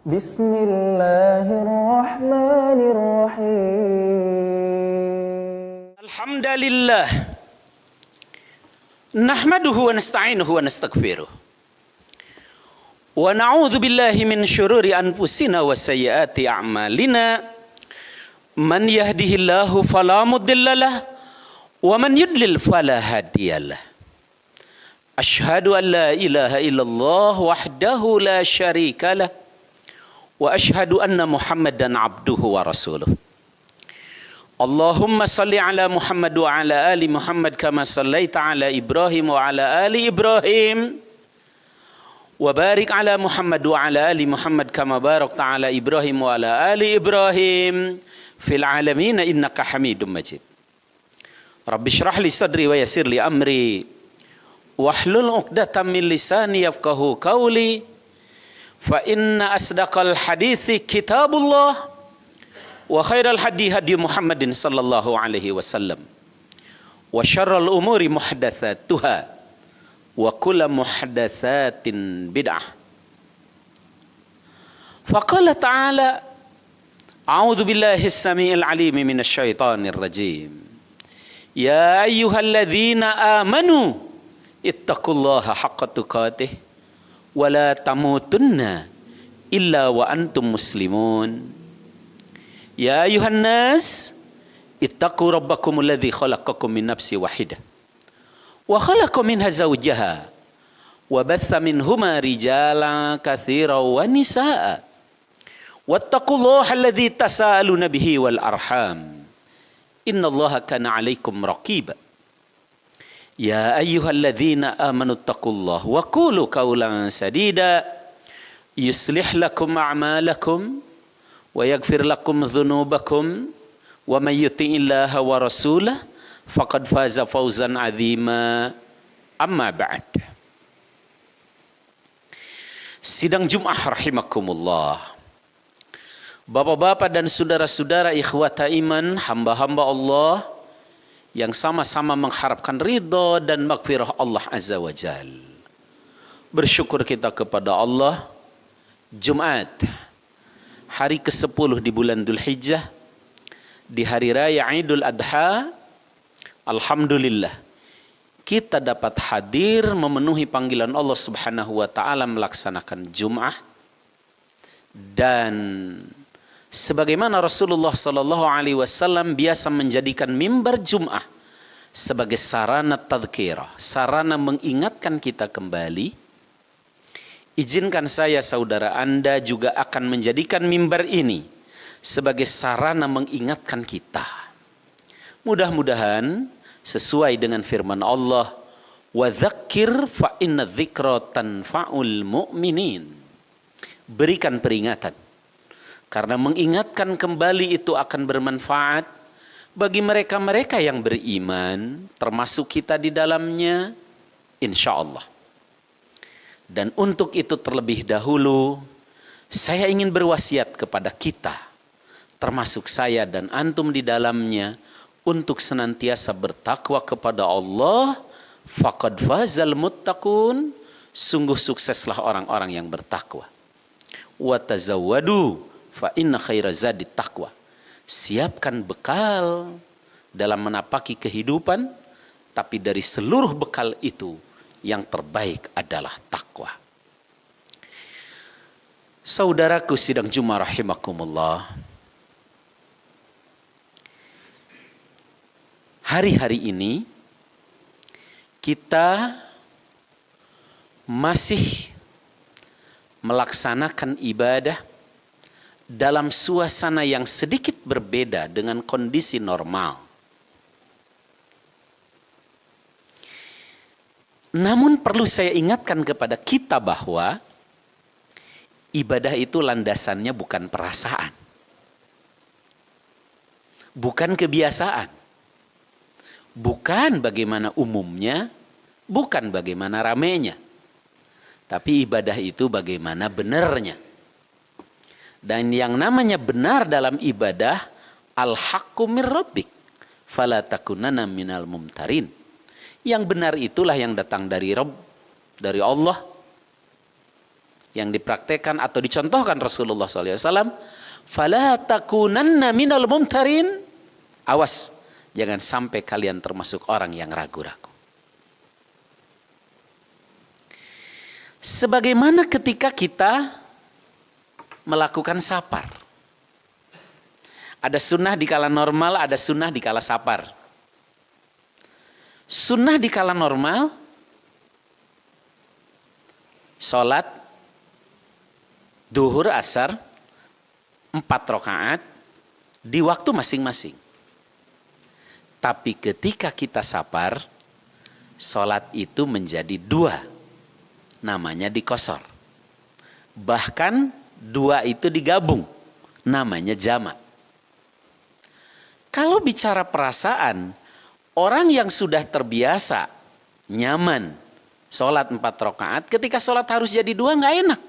Bismillahirrahmanirrahim. Alhamdulillah. Nahmaduhu wa nasta'inuhu wa nastaghfiruh. Wa na'udzu billahi min syururi anfusina wa sayyiati a'malina. Man yahdihillahu fala mudhillalah wa man yudlil fala hadiyalah. Asyhadu an la ilaha illallah wahdahu la syarikalah wa asyhadu anna Muhammadan abduhu wa rasuluh. Allahumma salli ala Muhammad wa ala ali Muhammad kama sallaita ala Ibrahim wa ala ali Ibrahim wa barik ala Muhammad wa ala ali Muhammad kama barakta ala Ibrahim wa ala ali Ibrahim fil alamin innaka Hamidum Majid. Rabbi shrah li sadri wa yassir li amri wahlul 'uqdatam min lisani yafqahu qawli. Fa inna asdaqal hadithi kitabullah wa khairal hadi hadi Muhammadin sallallahu alaihi wasallam wa syarrul umuri muhdatsatuha wa kullu muhdatsatin bid'ah. Faqala ta'ala a'udzu billahi as-sami'il 'alim minasy syaithanir rajim. Ya ayyuhalladzina amanu ittaqullaha haqqa tuqatih wa la tamutunna illa wa antum muslimun. Ya ayuhan nas ittaqu rabbakumul ladzi khalaqakum min nafsin wahidah wa khalaqa minha zawjaha wa batha minhuma rijalan katsiran wa nisaa wattaqullaha alladzi tasaaluna bihi wal arham innallaha kana 'alaikum raqiba. Ya ayyuhalladzina amanu taqullaha wa qulu qawlan sadida yuslih lakum a'malakum wa yaghfir lakum dhunubakum wa may yuti'illaha wa rasulahu faqad faza fawzan 'azima. Amma ba'd. Sidang Jumat rahimakumullah. Bapak-bapak dan saudara-saudara ikhwata iman, hamba-hamba Allah yang sama-sama mengharapkan ridha dan maghfirah Allah Azza wa Jal. Bersyukur kita kepada Allah, Jumat, hari ke-10 di bulan Dzulhijjah, di hari raya Idul Adha, alhamdulillah, kita dapat hadir memenuhi panggilan Allah Subhanahu wa Ta'ala melaksanakan Jum'ah. Dan sebagaimana Rasulullah sallallahu alaihi wasallam biasa menjadikan mimbar Jum'ah sebagai sarana tadhkirah, sarana mengingatkan kita kembali, izinkan saya saudara Anda juga akan menjadikan mimbar ini sebagai sarana mengingatkan kita. Mudah-mudahan sesuai dengan firman Allah, wa dzakir fa inna dzikra tanfa'ul mu'minin. Berikan peringatan, karena mengingatkan kembali itu akan bermanfaat bagi mereka-mereka yang beriman, termasuk kita di dalamnya, insya Allah. Dan untuk itu terlebih dahulu, saya ingin berwasiat kepada kita, termasuk saya dan antum di dalamnya, untuk senantiasa bertakwa kepada Allah. Faqad fazal muttaqun, sungguh sukseslah orang-orang yang bertakwa. Wa tazawwadu fa inna khaira zadit taqwa. Siapkan bekal dalam menapaki kehidupan, tapi dari seluruh bekal itu yang terbaik adalah takwa. Saudaraku sidang Jumat rahimakumullah. Hari-hari ini kita masih melaksanakan ibadah dalam suasana yang sedikit berbeda dengan kondisi normal. Namun perlu saya ingatkan kepada kita bahwa ibadah itu landasannya bukan perasaan, bukan kebiasaan, bukan bagaimana umumnya, bukan bagaimana ramenya. Tapi ibadah itu bagaimana benarnya. Dan yang namanya benar dalam ibadah, al-haqqu mir rabbik fala takunanna minal mumtarin. Yang benar itulah yang datang dari Rabb, dari Allah. yang dipraktekkan atau dicontohkan Rasulullah SAW, fala takunanna minal mumtarin. Awas, jangan sampai kalian termasuk orang yang ragu-ragu. Sebagaimana ketika kita melakukan sapar. Ada sunnah di kala normal, ada sunnah di kala sapar. Sunnah di kala normal, sholat duhur, asar, 4 rakaat di waktu masing-masing. Tapi ketika kita sapar, sholat itu menjadi 2. Namanya dikosor. Bahkan 2 itu digabung. Namanya jamak. Kalau bicara perasaan, orang yang sudah terbiasa, nyaman, sholat 4 rakaat, ketika sholat harus jadi 2 nggak enak.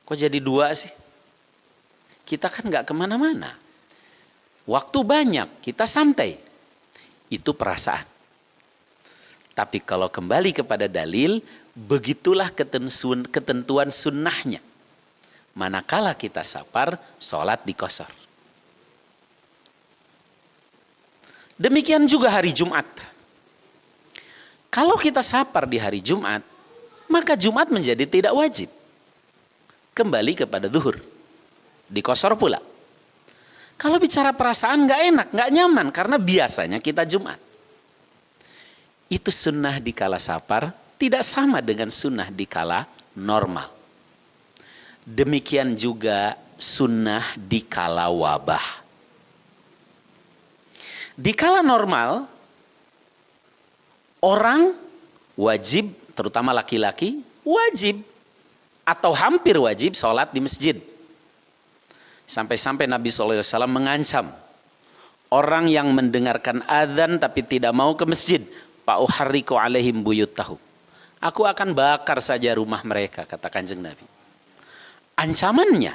Kok jadi 2 sih? Kita kan nggak kemana-mana. Waktu banyak, kita santai. Itu perasaan. Tapi kalau kembali kepada dalil, begitulah ketentuan sunnahnya. Manakala kita sapar, sholat dikosor. Demikian juga hari Jumat. Kalau kita sapar di hari Jumat, maka Jumat menjadi tidak wajib. Kembali kepada duhur. Dikosor pula. Kalau bicara perasaan nggak enak, nggak nyaman, karena biasanya kita Jumat. Itu sunnah di kala sapar tidak sama dengan sunnah di kala normal. Demikian juga sunnah di kala wabah. Di kala normal, orang wajib, terutama laki-laki, wajib atau hampir wajib sholat di masjid. Sampai-sampai Nabi SAW mengancam orang yang mendengarkan adzan tapi tidak mau ke masjid. Fa'uharriku alaihim buyuttahum. Aku akan bakar saja rumah mereka, kata Kanjeng Nabi. Ancamannya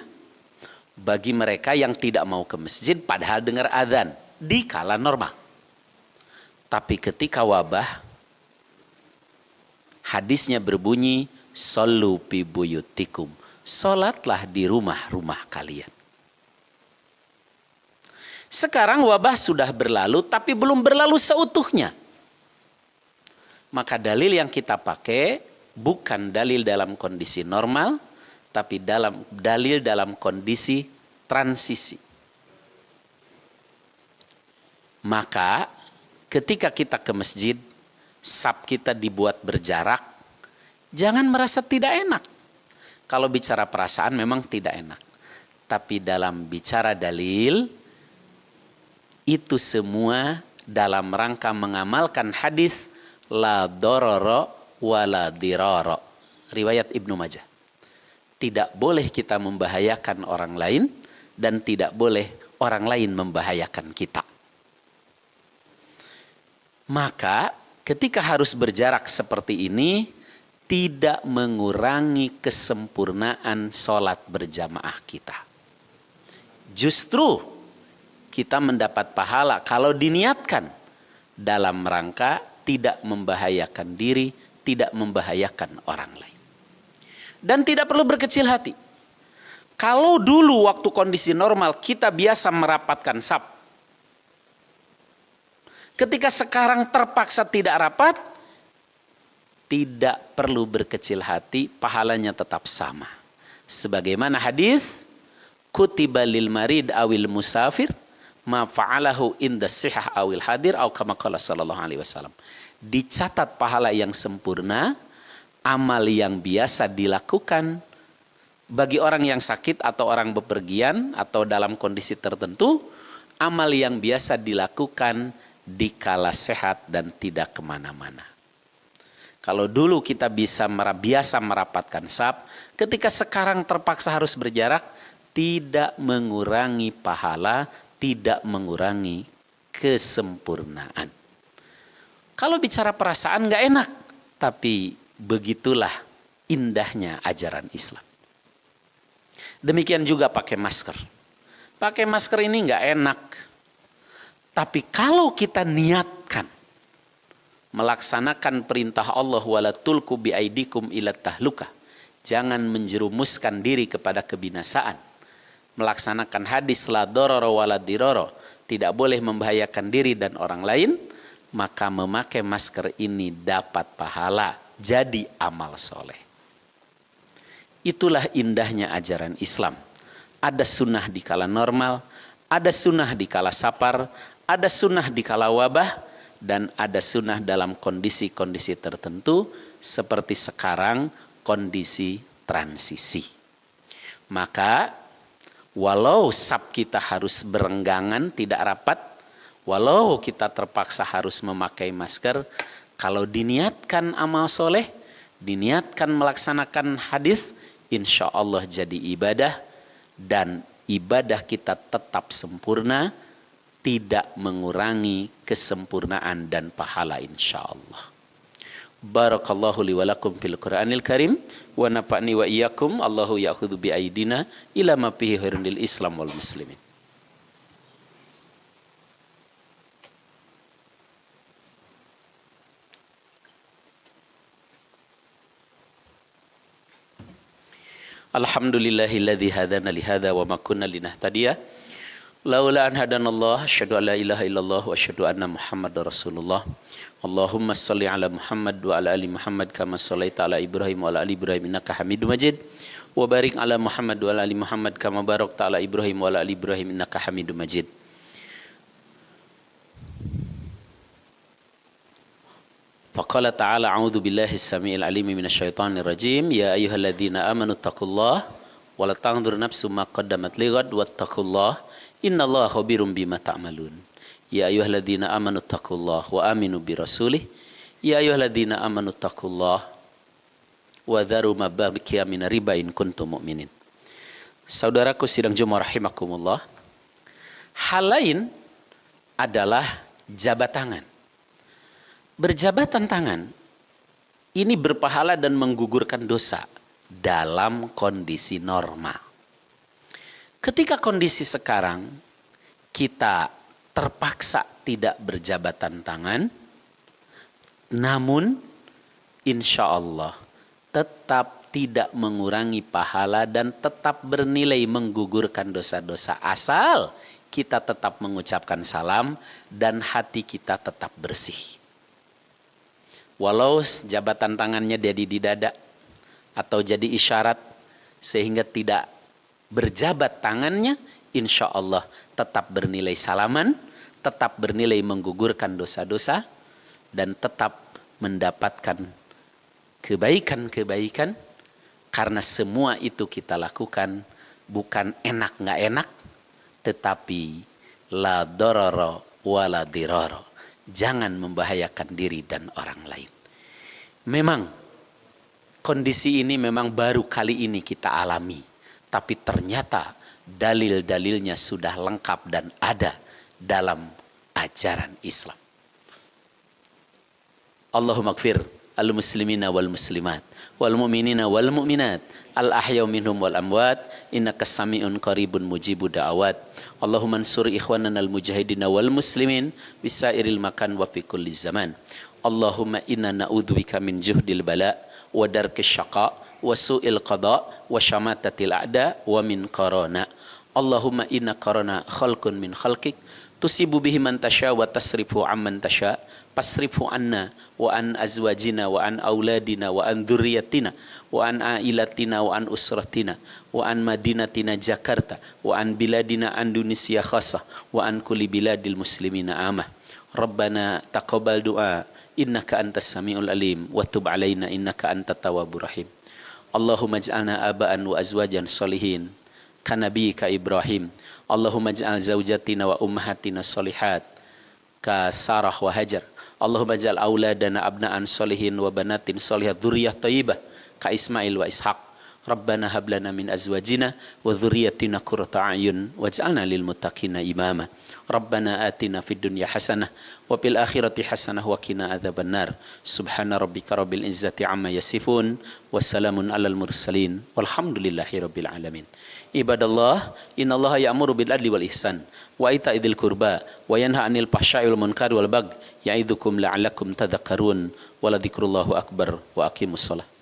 bagi mereka yang tidak mau ke masjid padahal dengar adzan di kala normal. Tapi ketika wabah, hadisnya berbunyi, sallu fi buyutikum. Salatlah di rumah-rumah kalian. Sekarang wabah sudah berlalu tapi belum berlalu seutuhnya. Maka dalil yang kita pakai bukan dalil dalam kondisi normal, tapi dalil dalam kondisi transisi. Maka ketika kita ke masjid, saf kita dibuat berjarak, jangan merasa tidak enak. Kalau bicara perasaan memang tidak enak. Tapi dalam bicara dalil, itu semua dalam rangka mengamalkan hadis la dororo wala diroro. Riwayat Ibnu Majah. Tidak boleh kita membahayakan orang lain dan tidak boleh orang lain membahayakan kita. Maka ketika harus berjarak seperti ini, tidak mengurangi kesempurnaan sholat berjamaah kita. Justru kita mendapat pahala kalau diniatkan dalam rangka tidak membahayakan diri, tidak membahayakan orang lain. Dan tidak perlu berkecil hati. Kalau dulu waktu kondisi normal kita biasa merapatkan saf. Ketika sekarang terpaksa tidak rapat, tidak perlu berkecil hati, pahalanya tetap sama. Sebagaimana hadis, kutiba lil marid awil musafir, ma fa'alahu inda sihah awil hadir aw kama qala sallallahu alaihi wasallam. Dicatat pahala yang sempurna, amal yang biasa dilakukan bagi orang yang sakit atau orang bepergian atau dalam kondisi tertentu, amal yang biasa dilakukan dikala sehat dan tidak kemana-mana. Kalau dulu kita biasa merapatkan saf, ketika sekarang terpaksa harus berjarak, tidak mengurangi pahala, tidak mengurangi kesempurnaan. Kalau bicara perasaan nggak enak, tapi begitulah indahnya ajaran Islam. Demikian juga pakai masker. Pakai masker ini nggak enak, tapi kalau kita niatkan melaksanakan perintah Allah wala tulku biaidikum ila tahluka, Jangan menjerumuskan diri kepada kebinasaan. Melaksanakan hadis la dororo wala diroro, tidak boleh membahayakan diri dan orang lain, maka memakai masker ini dapat pahala, jadi amal soleh. Itulah indahnya ajaran Islam. Ada sunnah di kala normal, ada sunnah di kala sapar, ada sunnah di kala wabah, dan ada sunnah dalam kondisi-kondisi tertentu, seperti sekarang kondisi transisi. Maka walau sab kita harus berenggangan, tidak rapat, walau kita terpaksa harus memakai masker, kalau diniatkan amal soleh, diniatkan melaksanakan hadis, insya Allah jadi ibadah, dan ibadah kita tetap sempurna, tidak mengurangi kesempurnaan dan pahala insya Allah. Barakallahu li wa lakum fil Qur'anil Karim wa nafa'ni wa iyyakum. Allahu ya'khudhu bi aidina ila ma fihi khairun lil Islam wal muslimin. Alhamdulillahilladzi hadana li hadza wa ma kunna linahtadiya laula an hadanallah. Asyhadu an la ilaha illallah wa asyhadu anna Muhammadar Rasulullah. Allahumma shalli ala Muhammad wa ala ali Muhammad kama shallaita ala Ibrahim wa ala ali Ibrahim innaka Hamidum Majid. Wa barik ala Muhammad wa ala ali Muhammad kama barakta ala Ibrahim wa ala ali Ibrahim innaka Hamidum Majid. Faqala ta'ala a'udzu billahi as-sami'il 'alim minasy syaithanir rajim. Ya ayyuhalladzina amanu taqullaha wa la tanzur nafsum ma qaddamat lighad wattaqullaha innallaha khabirum bima ta'malun. Ya ayyuhalladzina amanu taqullaha wa aminu bi rasulih. Ya ayyuhalladzina amanu taqullaha wa dharu ma baqiya minar riba in kuntum mu'minin. Saudaraku sidang Jumat rahimakumullah. Hal lain adalah jabat tangan. Berjabatan tangan ini berpahala dan menggugurkan dosa dalam kondisi normal. Ketika kondisi sekarang kita terpaksa tidak berjabatan tangan, namun insya Allah tetap tidak mengurangi pahala dan tetap bernilai menggugurkan dosa-dosa, asal kita tetap mengucapkan salam dan hati kita tetap bersih. Walau jabatan tangannya jadi di dada atau jadi isyarat sehingga tidak berjabat tangannya, insya Allah tetap bernilai salaman, tetap bernilai menggugurkan dosa-dosa, dan tetap mendapatkan kebaikan-kebaikan, karena semua itu kita lakukan bukan enak nggak enak, tetapi la dororo wala diroro. Jangan membahayakan diri dan orang lain. Memang kondisi ini memang baru kali ini kita alami, tapi ternyata dalil-dalilnya sudah lengkap dan ada dalam ajaran Islam. Allahumma gfir al-muslimina wal muslimat wal mu'minina wal mu'minat al ahyaw minhum wal amwat innaka sami'un qaribun mujibud da'awat. Allahumma ansur ikhwanana al mujahidina wal muslimin bisairil makan wa fi kulli zaman. Allahumma inna na'udzubika min juhdil bala wa darkis syaqa wa su'il qada wa syamatatil a'da wa min qarana. Allahumma inna qarana khalqun min khalqik tusibu bihi man tasha wa tasrifu amman tasha pasrifu anna wa an azwajina wa an auladina wa an dzurriyyatina wa an ailatina wa an usratina wa an madinatina Jakarta wa an biladina Indonesia khassah wa an kulli biladil muslimina amah. Rabbana taqabbal du'a innaka antas samiul alim wa tub alaina innaka antat tawwabur rahim. Allahumma ij'alna aba'an wa azwajan sholihin kanabiyika Ibrahim. Allahumma ij'al zawjatina wa ummahatina sholihat ka Sarah wa Hajar. Allahumma ij'al auladana abna'an sholihin wa banatin sholihat dzurriyyah thayyibah ka Ismail wa Ishaq. Rabbana hab lana min azwajina wa dzurriyyatina qurrata a'yun waj'alna lil muttaqina imama. Rabbana atina fid dunya hasanah wa fil akhirati hasanah wa qina adzabannar. Subhana rabbika rabbil izzati amma yasifun wa salamun alal mursalin walhamdulillahi rabbil alamin. Ibadallah, innallaha ya'muru bil adli wal ihsan wa ita'idil qurba wa yanha 'anil fahsya'i wal munkari wal bagyi ya'idzukum la'allakum tadhakkarun wa la dzikrullahi akbar wa aqimussalah.